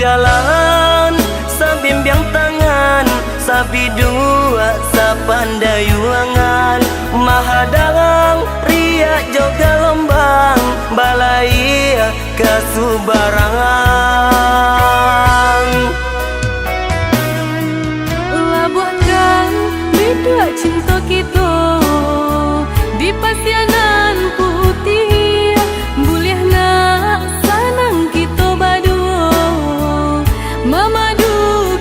jalan, sabimbiang tangan, sabi dua sapandai wangan, mahadarang riak joga lombang, balai kasubarangan. Labuhkan bidua cinta kita di pasianan putih, boleh nak sanang kita berdua memadu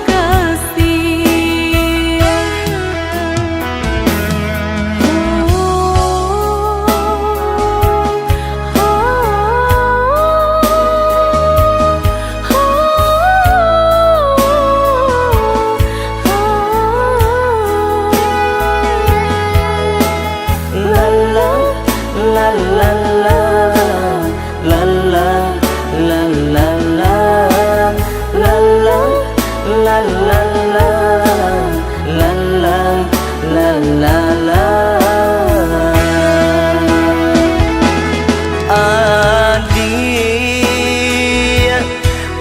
kasih. La la la la la la la la la la la la la la la la. Adik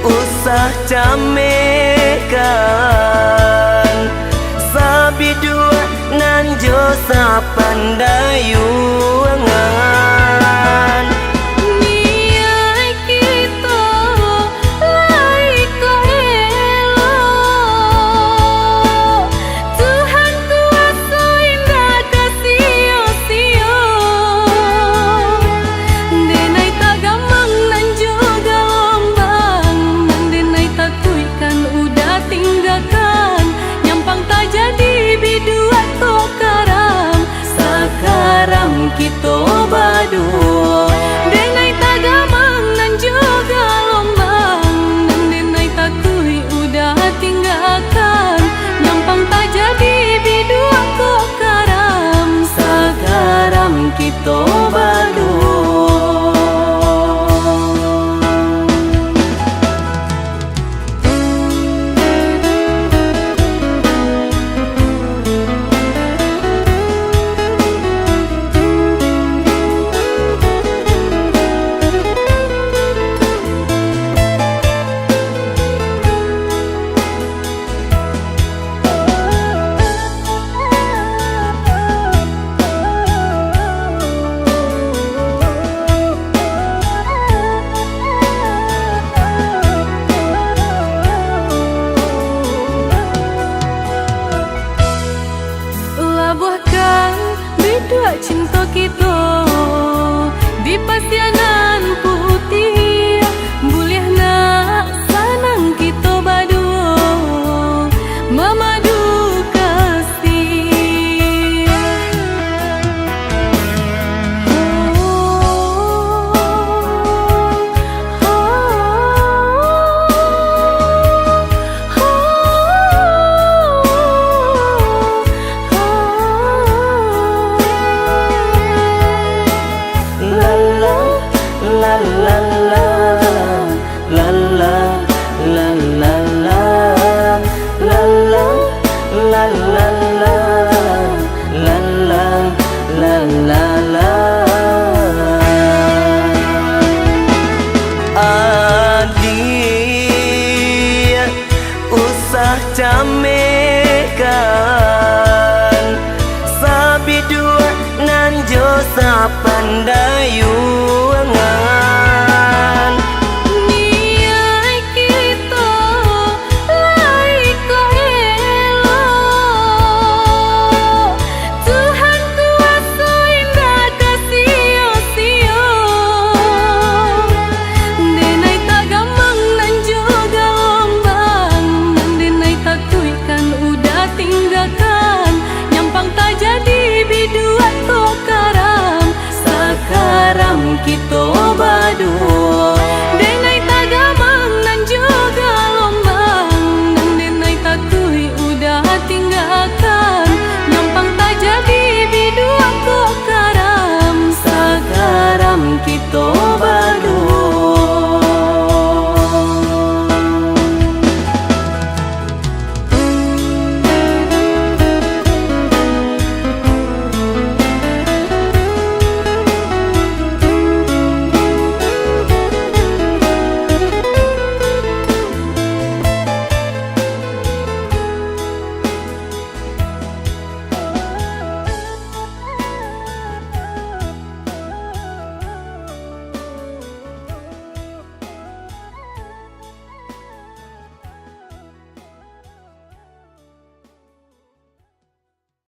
usah camekan, sabi dua nan jo sapandai wangan. Niat kita lai ko elok, Tuhan kuasa indah kasih-sio. Denai tak gamang nan juga lombang, nan denai tak kuikan udah tinggalkan, nyampang tak jadi bidua to karam, sakaram kita berdua. Denai tak gamang nan juga lombang, nan denai tak kui udah tinggalkan, nyampang tak jadi bidua to karam, sakaram kita berdua. Labuhkan bidua cinta kita di pasianan putih, boleh nak sanang kita berdua memadu kasih. La la la la la la la la la la la la la la. Adik usah camekan, sabi dua nan jo sapandai